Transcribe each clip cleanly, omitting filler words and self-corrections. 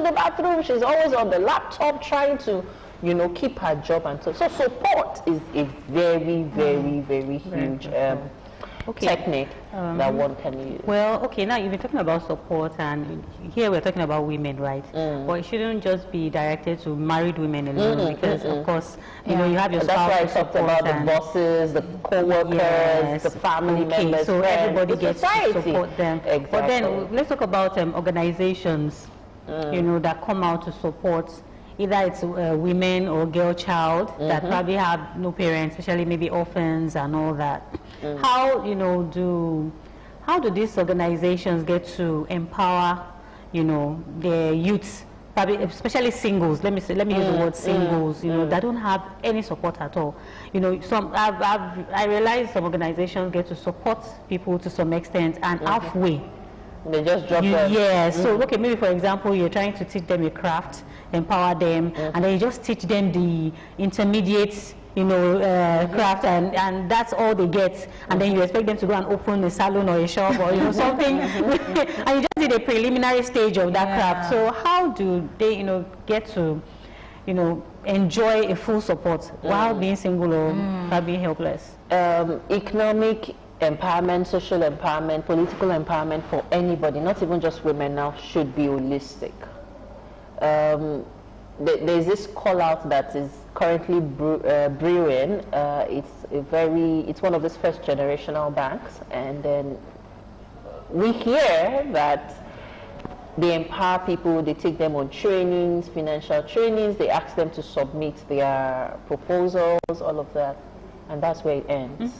the bathroom. She's always on the laptop trying to, you know, keep her job and so. So support is a very, very, very huge technique that one can use. Well, okay, now you've been talking about support, and here we're talking about women, right? But it shouldn't just be directed to married women alone, because of course, you know, you have your spouse. That's why I talked about the bosses, the co-workers, the family members, so friends, everybody gets to support them. Exactly. But then let's talk about organizations, you know, that come out to support. Either it's women or girl child that probably have no parents, especially maybe orphans and all that. How, you know, how do these organizations get to empower, you know, their youths, probably especially singles? Let me use the word singles. You know, that don't have any support at all. You know, I realize some organizations get to support people to some extent, and halfway they just drop them. Yeah. So okay, maybe for example, you're trying to teach them a craft, empower them, and then you just teach them the intermediate, you know, craft, and that's all they get, and then you expect them to go and open a salon or a shop or, you know, something, and you just did a preliminary stage of that craft. So how do they, you know, get to, you know, enjoy a full support while being single or being helpless? Economic empowerment, social empowerment, political empowerment for anybody, not even just women now, should be holistic. There's this call out that is currently brewing. It's one of these first generational banks, and then we hear that they empower people, they take them on trainings, financial trainings, they ask them to submit their proposals, all of that, and that's where it ends.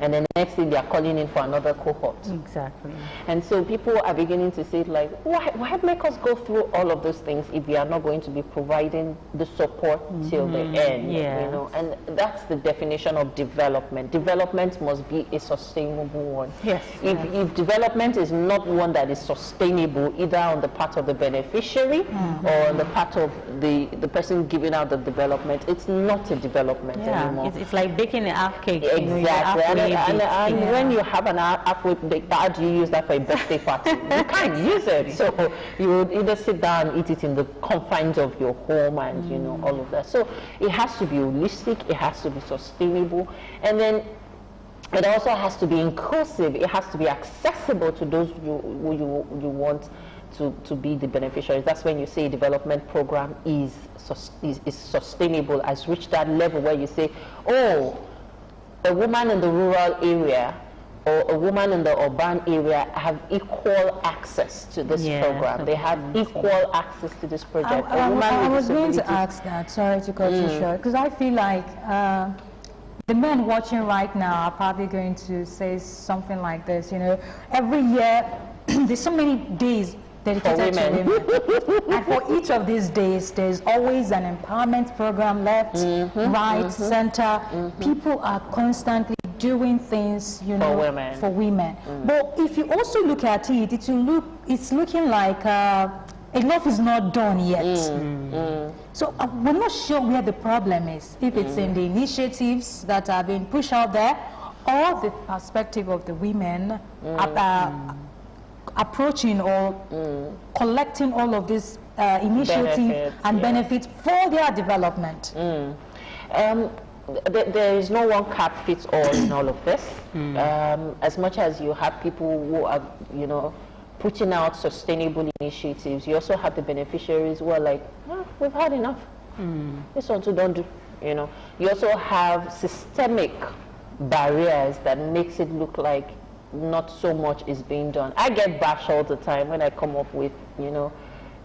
And then the next thing, they are calling in for another cohort. Exactly. And so people are beginning to say, like, why make us go through all of those things if we are not going to be providing the support till the end? Yeah. You know, and that's the definition of development. Development must be a sustainable one. Yes. If development is not one that is sustainable, either on the part of the beneficiary or on the part of the person giving out the development, it's not a development anymore. It's like baking a half cake. Exactly. You know, and when you have an halfway baked, how do you use that for a birthday party? You can't use it. So you would either sit down and eat it in the confines of your home, and you know, all of that. So it has to be holistic, it has to be sustainable, and then it also has to be inclusive. It has to be accessible to those who you want to be the beneficiaries. That's when you say a development program is sustainable, has reached that level where you say, oh, a woman in the rural area or a woman in the urban area have equal access to this program. They have equal access to this project. I was going to ask that, sorry to cut you short, because I feel like the men watching right now are probably going to say something like this, you know, every year there's so many days dedicated to women. And for each of these days, there's always an empowerment program left, right, center. People are constantly doing things, you know, for women. But if you also look at it, it's looking like enough is not done yet. So we're not sure where the problem is, if it's in the initiatives that are being pushed out there, or the perspective of the women approaching or collecting all of these initiatives and benefits for their development. There is no one cap fits all in all of this. As much as you have people who are, you know, putting out sustainable initiatives, you also have the beneficiaries who are like, oh, we've had enough. This one too don't do, you know. You also have systemic barriers that makes it look like not so much is being done. I get bashed all the time when I come up with, you know,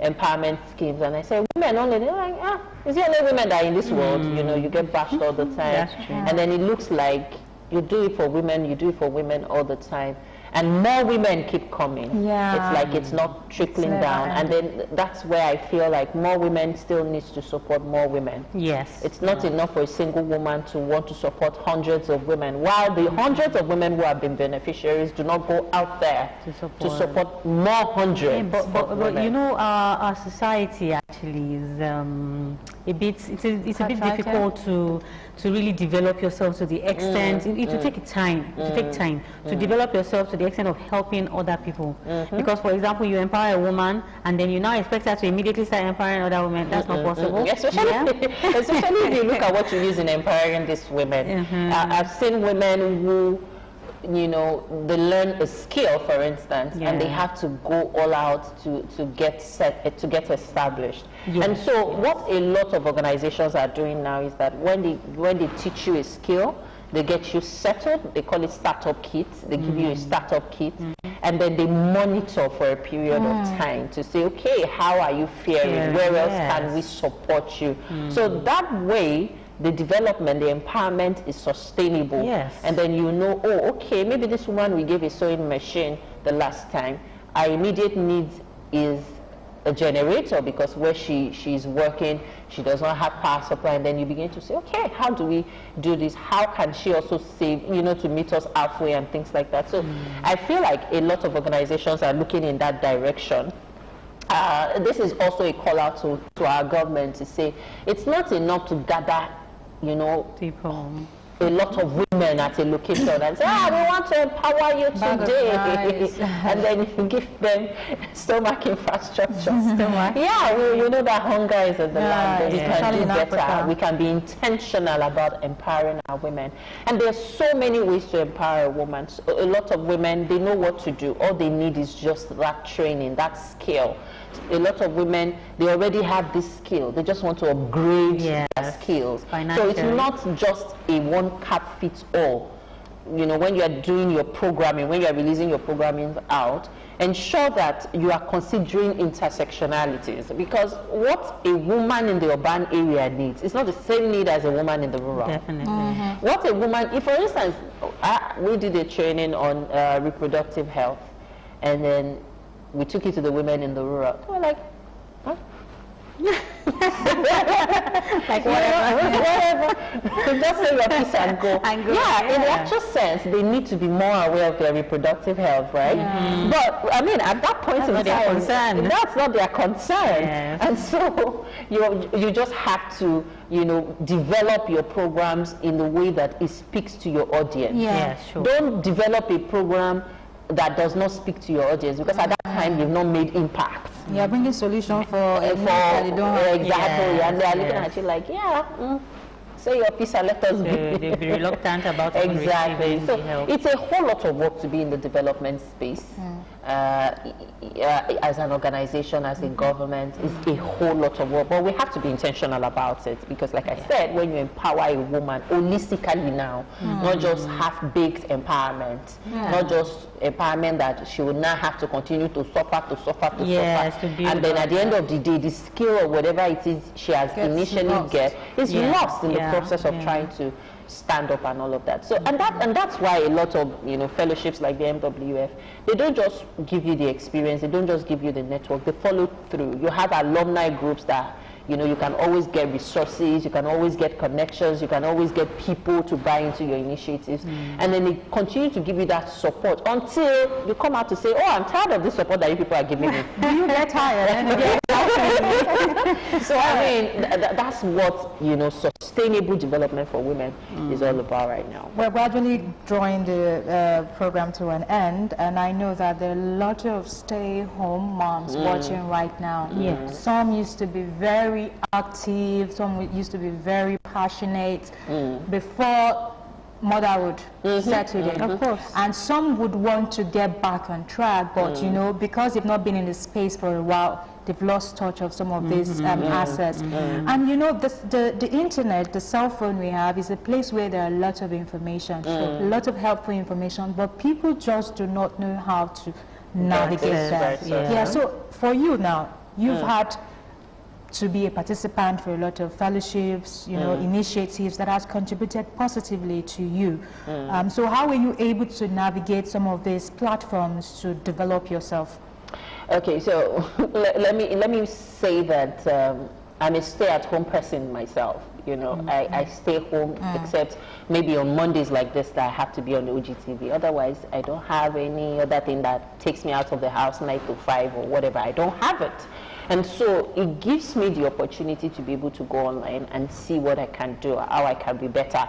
empowerment schemes, and I say women only. They're like, is it only women that are in this world? You know, you get bashed all the time, and then it looks like you do it for women all the time, and more women keep coming. It's like it's not trickling down, and then that's where I feel like more women still needs to support more women. It's not enough for a single woman to want to support hundreds of women, while the hundreds of women who have been beneficiaries do not go out there to support more hundreds. But you know, our society actually actually is a bit. It's a bit difficult to really develop yourself to the extent. It will take time. It will take time to develop yourself to the extent of helping other people. Because, for example, you empower a woman and then you now expect her to immediately start empowering other women. That's not possible. Especially if you look at what you use in empowering these women. I've seen women who, you know, they learn a skill, for instance, and they have to go all out to get established. And so what a lot of organizations are doing now is that when they teach you a skill, they get you settled. They call it startup kits. They give you a startup kit, and then they monitor for a period of time to say, okay, how are you faring? Where else can we support you? So that way, the development, the empowerment is sustainable. And then you know, oh, okay, maybe this woman we gave a sewing machine the last time. Our immediate need is a generator because where she's working, she does not have power supply. And then you begin to say, okay, how do we do this? How can she also save, you know, to meet us halfway and things like that? So I feel like a lot of organizations are looking in that direction. This is also a call out to our government to say it's not enough to gather, you know, people, a lot of women at a location and say, we want to empower you today. And then you give them stomach infrastructure. We know that hunger is in the land. We can do better. We can be intentional about empowering our women. And there's so many ways to empower a woman. So a lot of women, they know what to do. All they need is just that training, that skill. A lot of women, they already have this skill. They just want to upgrade their skills. So it's not just a one-cap-fits-all. You know, when you are doing your programming, when you are releasing your programming out, ensure that you are considering intersectionalities. Because what a woman in the urban area needs is not the same need as a woman in the rural. Definitely. What a woman, if for instance, we did a training on reproductive health, and then we took it to the women in the rural. They were like, huh? Like whatever. Just say your piece and go. In the actual sense, they need to be more aware of their reproductive health, right? But I mean, at that point in time, that's not their concern. And so you just have to, you know, develop your programs in the way that it speaks to your audience. Don't develop a program that does not speak to your audience, because at that time you've not made impact. You're bringing solution for that you don't have. Exactly, and they're looking at you like, say your piece and let us be. They'll be reluctant about exactly. So it's a whole lot of work to be in the development space. As an organization, as a government, it's a whole lot of work, but we have to be intentional about it, because like I said, when you empower a woman holistically now, not just half-baked empowerment, not just empowerment that she will now have to continue to suffer, and then at the end of the day, the skill or whatever it is she has initially get is lost in the process of trying to stand up and all of that. So and that's why a lot of, you know, fellowships like the MWF, they don't just give you the experience, they don't just give you the network, they follow through. You have alumni groups that, you know, you can always get resources, you can always get connections, you can always get people to buy into your initiatives, and then they continue to give you that support until you come out to say, oh, I'm tired of this support that you people are giving me. Do you get tired? So I mean, that's what, you know, sustainable development for women is all about right now. We're gradually drawing the program to an end, and I know that there are a lot of stay-home moms watching right now. Some used to be very active, some used to be very passionate before motherhood settled in. Of course. And some would want to get back on track, but you know, because they've not been in the space for a while, they've lost touch of some of these assets. And you know, the internet, the cell phone we have, is a place where there are a lot of information, a lot of helpful information, but people just do not know how to navigate that. So for you now, you've had to be a participant for a lot of fellowships, you know, initiatives that has contributed positively to you. So how were you able to navigate some of these platforms to develop yourself? Okay, so let me say that I'm a stay-at-home person myself. You know, I stay home except maybe on Mondays like this that I have to be on the Ogtv. Otherwise, I don't have any other thing that takes me out of the house 9 to 5 or whatever. I don't have it. And so it gives me the opportunity to be able to go online and see what I can do, how I can be better.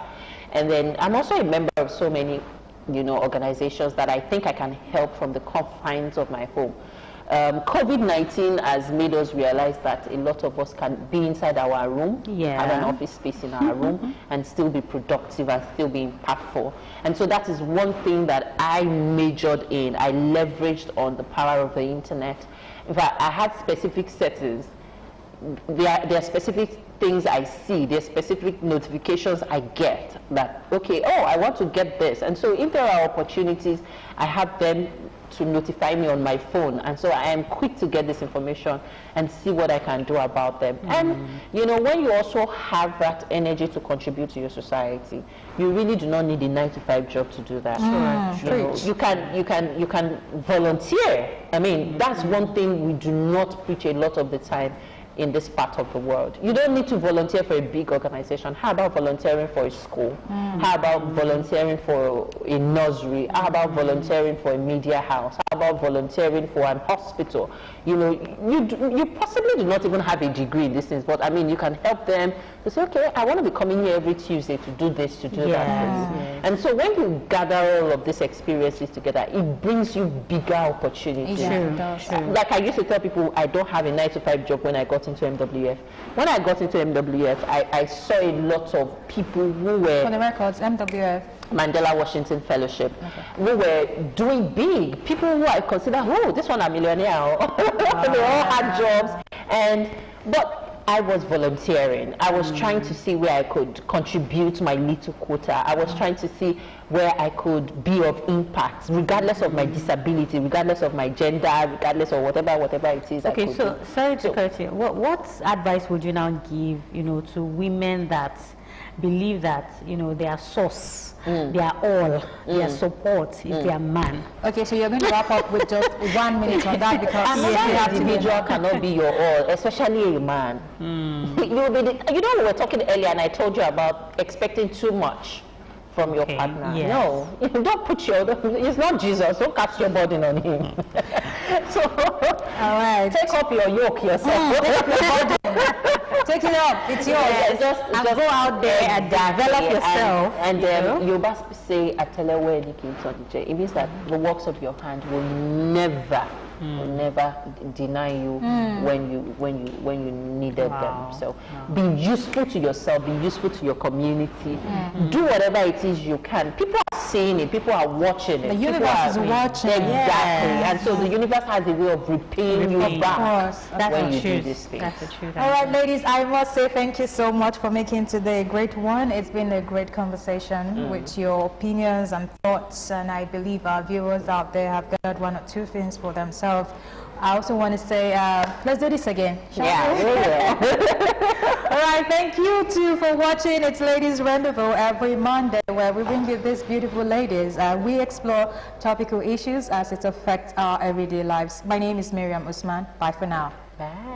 And then I'm also a member of so many, organizations that I think I can help from the confines of my home. COVID-19 has made us realize that a lot of us can be inside our room, have an office space in our room, and still be productive and still be impactful. And so that is one thing that I majored in. I leveraged on the power of the internet. In fact, I had specific settings. There are specific things I see, there are specific notifications I get that, okay, oh, I want to get this. And so if there are opportunities, I have them to notify me on my phone, and so I am quick to get this information and see what I can do about them. And when you also have that energy to contribute to your society, you really do not need a 9-to-5 job to do that. You can volunteer. I mean, that's one thing we do not preach a lot of the time in this part of the world. You don't need to volunteer for a big organization. How about volunteering for a school? How about volunteering for a nursery? How about volunteering for a media house? How about volunteering for an hospital? You possibly do not even have a degree in these things, but I mean, you can help them to say, okay, I want to be coming here every Tuesday to do this, to do that. And so when you gather all of these experiences together, it brings you bigger opportunities. Like I used to tell people, I don't have a 9-to-5 job when I got into MWF. When I got into MWF, I saw a lot of people who were... For the records, MWF? Mandela Washington Fellowship. We were doing big. People who I consider, oh, this one a millionaire. They all had jobs. But I was volunteering. I was trying to see where I could contribute my little quota. I was trying to see where I could be of impact, regardless of my disability, regardless of my gender, regardless of whatever it is. Okay, so sorry to cut you. What advice would you now give, to women that believe that their source, their all, their support is their man? Okay, so you're going to wrap up with just 1 minute on that, because another individual cannot be your all, especially a man. We were talking earlier, and I told you about expecting too much from your partner. No, don't put it's not Jesus. Don't cast your burden on him. So, all right, take up your yoke yourself. Take it up. It's yours. Just go out there and develop yourself. And you must say, it means that the works of your hand will never deny you when you needed them. So be useful to yourself, be useful to your community. Do whatever it is you can. People are seeing it, people are watching it. The universe is watching. Exactly. And so the universe has a way of repaying you back when you do this thing. That's the truth. All right, ladies, I must say thank you so much for making today a great one. It's been a great conversation with your opinions and thoughts, and I believe our viewers out there have gathered 1 or 2 things for themselves. I also want to say, let's do this again. We will. All right, thank you too for watching. It's Ladies Rendezvous every Monday, where we bring you these beautiful ladies. We explore topical issues as it affects our everyday lives. My name is Miriam Usman. Bye for now. Bye.